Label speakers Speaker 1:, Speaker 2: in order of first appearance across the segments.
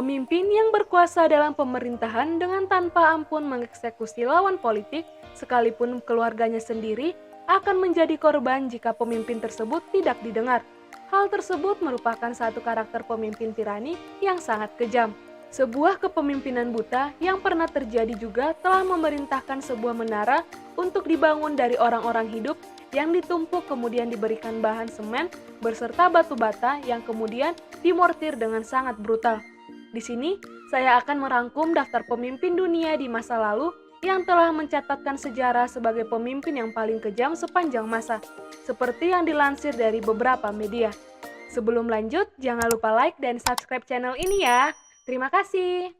Speaker 1: Pemimpin yang berkuasa dalam pemerintahan dengan tanpa ampun mengeksekusi lawan politik, sekalipun keluarganya sendiri, akan menjadi korban jika pemimpin tersebut tidak didengar. Hal tersebut merupakan satu karakter pemimpin tirani yang sangat kejam. Sebuah kepemimpinan buta yang pernah terjadi juga telah memerintahkan sebuah menara untuk dibangun dari orang-orang hidup yang ditumpuk kemudian diberikan bahan semen beserta batu bata yang kemudian dimortir dengan sangat brutal. Di sini, saya akan merangkum daftar pemimpin dunia di masa lalu yang telah mencatatkan sejarah sebagai pemimpin yang paling kejam sepanjang masa, seperti yang dilansir dari beberapa media. Sebelum lanjut, jangan lupa like dan subscribe channel ini ya. Terima kasih.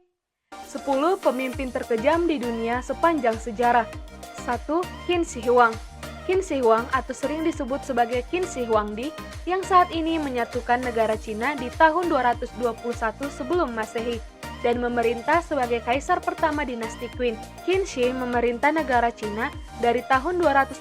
Speaker 1: 10 pemimpin terkejam di dunia sepanjang sejarah. 1. Qin Shi Huang. Qin Shi Huang atau sering disebut sebagai Qin Shi Huangdi yang saat ini menyatukan negara Cina di tahun 221 sebelum Masehi dan memerintah sebagai kaisar pertama dinasti Qin. Qin Shi memerintah negara Cina dari tahun 247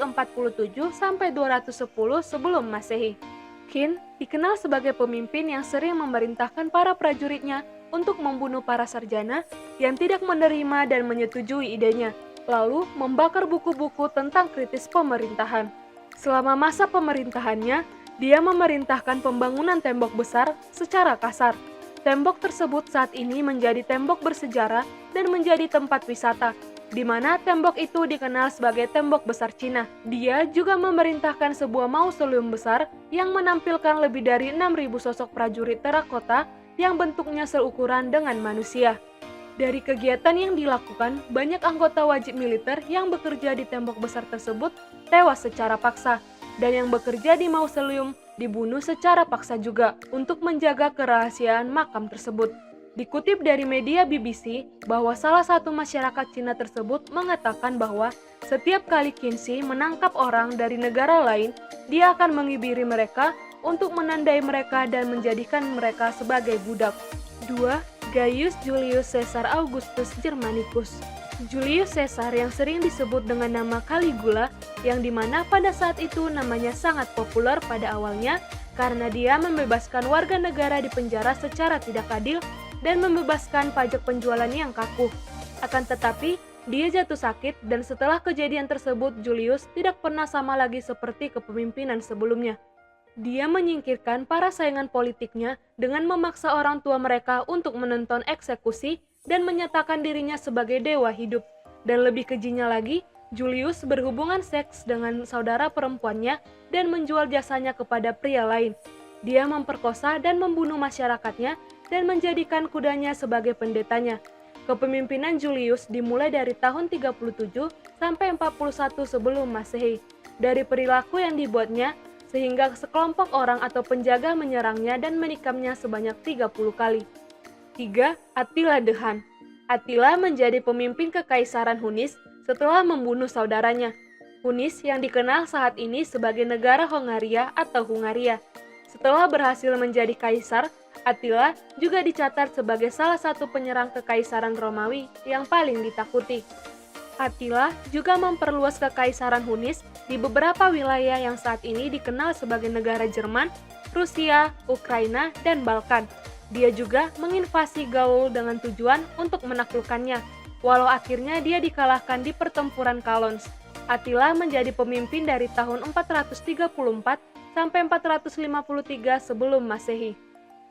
Speaker 1: sampai 210 sebelum Masehi. Qin dikenal sebagai pemimpin yang sering memerintahkan para prajuritnya untuk membunuh para sarjana yang tidak menerima dan menyetujui idenya, lalu membakar buku-buku tentang kritis pemerintahan. Selama masa pemerintahannya, dia memerintahkan pembangunan tembok besar secara kasar. Tembok tersebut saat ini menjadi tembok bersejarah dan menjadi tempat wisata, di mana tembok itu dikenal sebagai tembok besar Cina. Dia juga memerintahkan sebuah mausoleum besar yang menampilkan lebih dari 6.000 sosok prajurit terakota yang bentuknya seukuran dengan manusia. Dari kegiatan yang dilakukan, banyak anggota wajib militer yang bekerja di tembok besar tersebut tewas secara paksa, dan yang bekerja di mausoleum dibunuh secara paksa juga untuk menjaga kerahasiaan makam tersebut. Dikutip dari media BBC bahwa salah satu masyarakat Cina tersebut mengatakan bahwa setiap kali Qin Shi menangkap orang dari negara lain, dia akan mengibiri mereka untuk menandai mereka dan menjadikan mereka sebagai budak. 2. Gaius Julius Caesar Augustus Germanicus. Julius Caesar yang sering disebut dengan nama Caligula, yang dimana pada saat itu namanya sangat populer pada awalnya karena dia membebaskan warga negara di penjara secara tidak adil dan membebaskan pajak penjualan yang kaku. Akan tetapi, dia jatuh sakit dan setelah kejadian tersebut Julius tidak pernah sama lagi seperti kepemimpinan sebelumnya. Dia menyingkirkan para saingan politiknya dengan memaksa orang tua mereka untuk menonton eksekusi dan menyatakan dirinya sebagai dewa hidup. Dan lebih kejinya lagi, Julius berhubungan seks dengan saudara perempuannya dan menjual jasanya kepada pria lain. Dia memperkosa dan membunuh masyarakatnya dan menjadikan kudanya sebagai pendetanya. Kepemimpinan Julius dimulai dari tahun 37 sampai 41 sebelum Masehi. Dari perilaku yang dibuatnya, sehingga sekelompok orang atau penjaga menyerangnya dan menikamnya sebanyak 30 kali. 3. Attila the Hun. Attila menjadi pemimpin kekaisaran Hunis setelah membunuh saudaranya. Hunis yang dikenal saat ini sebagai negara Hongaria atau Hungaria. Setelah berhasil menjadi kaisar, Attila juga dicatat sebagai salah satu penyerang kekaisaran Romawi yang paling ditakuti. Attila juga memperluas kekaisaran Hunis di beberapa wilayah yang saat ini dikenal sebagai negara Jerman, Rusia, Ukraina, dan Balkan. Dia juga menginvasi Gaul dengan tujuan untuk menaklukkannya, walau akhirnya dia dikalahkan di pertempuran Kalons. Attila menjadi pemimpin dari tahun 434 sampai 453 sebelum Masehi.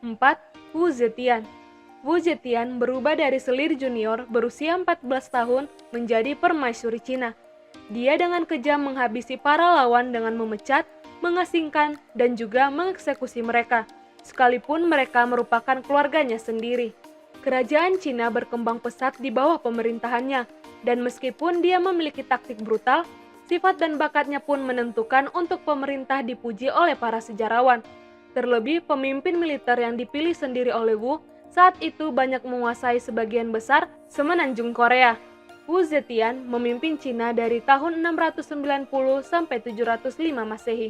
Speaker 1: 4. Wu Zetian. Wu Zetian berubah dari selir junior berusia 14 tahun menjadi permaisuri Cina. Dia dengan kejam menghabisi para lawan dengan memecat, mengasingkan, dan juga mengeksekusi mereka, sekalipun mereka merupakan keluarganya sendiri. Kerajaan Cina berkembang pesat di bawah pemerintahannya, dan meskipun dia memiliki taktik brutal, sifat dan bakatnya pun menentukan untuk pemerintah dipuji oleh para sejarawan. Terlebih pemimpin militer yang dipilih sendiri oleh Wu saat itu banyak menguasai sebagian besar semenanjung Korea. Wu Zetian memimpin Cina dari tahun 690 sampai 705 Masehi.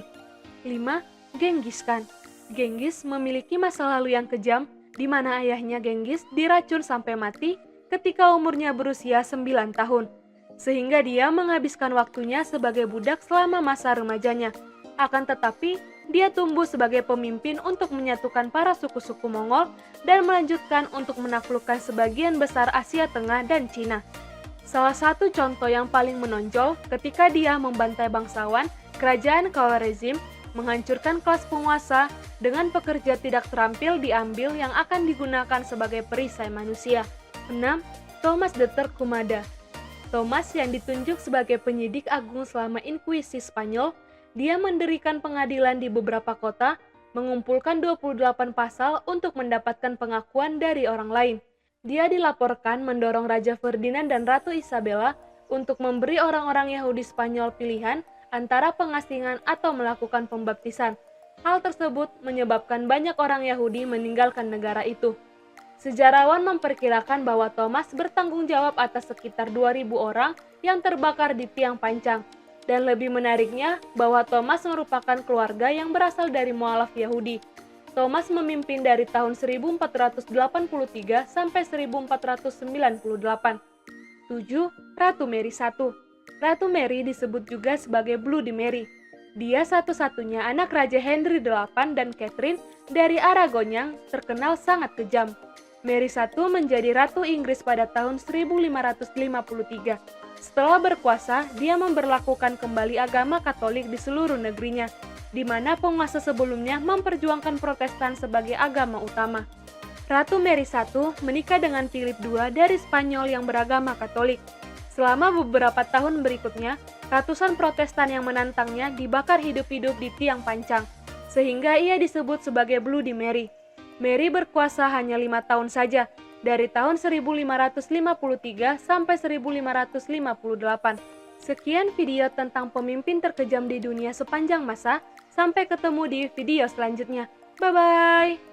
Speaker 1: 5. Genghis Khan. Genghis memiliki masa lalu yang kejam, di mana ayahnya Genghis diracun sampai mati ketika umurnya berusia 9 tahun, sehingga dia menghabiskan waktunya sebagai budak selama masa remajanya. Akan tetapi, dia tumbuh sebagai pemimpin untuk menyatukan para suku-suku Mongol dan melanjutkan untuk menaklukkan sebagian besar Asia Tengah dan Cina. Salah satu contoh yang paling menonjol ketika dia membantai bangsawan, kerajaan Khwarezm menghancurkan kelas penguasa dengan pekerja tidak terampil diambil yang akan digunakan sebagai perisai manusia. 6. Thomas de Torquemada. Thomas yang ditunjuk sebagai penyidik agung selama Inkuisisi Spanyol, dia mendirikan pengadilan di beberapa kota, mengumpulkan 28 pasal untuk mendapatkan pengakuan dari orang lain. Dia dilaporkan mendorong Raja Ferdinand dan Ratu Isabella untuk memberi orang-orang Yahudi Spanyol pilihan antara pengasingan atau melakukan pembaptisan. Hal tersebut menyebabkan banyak orang Yahudi meninggalkan negara itu. Sejarawan memperkirakan bahwa Thomas bertanggung jawab atas sekitar 2.000 orang yang terbakar di tiang pancang. Dan lebih menariknya bahwa Thomas merupakan keluarga yang berasal dari mualaf Yahudi. Thomas memimpin dari tahun 1483 sampai 1498. 7. Ratu Mary I. Ratu Mary disebut juga sebagai Bloody Mary. Dia satu-satunya anak Raja Henry VIII dan Catherine dari Aragon yang terkenal sangat kejam. Mary I menjadi Ratu Inggris pada tahun 1553. Setelah berkuasa, dia memberlakukan kembali agama Katolik di seluruh negerinya, di mana penguasa sebelumnya memperjuangkan Protestan sebagai agama utama. Ratu Mary I menikah dengan Philip II dari Spanyol yang beragama Katolik. Selama beberapa tahun berikutnya, ratusan Protestan yang menantangnya dibakar hidup-hidup di tiang pancang, sehingga ia disebut sebagai Bloody Mary. Mary berkuasa hanya 5 tahun saja, dari tahun 1553 sampai 1558. Sekian video tentang pemimpin terkejam di dunia sepanjang masa. Sampai ketemu di video selanjutnya. Bye-bye!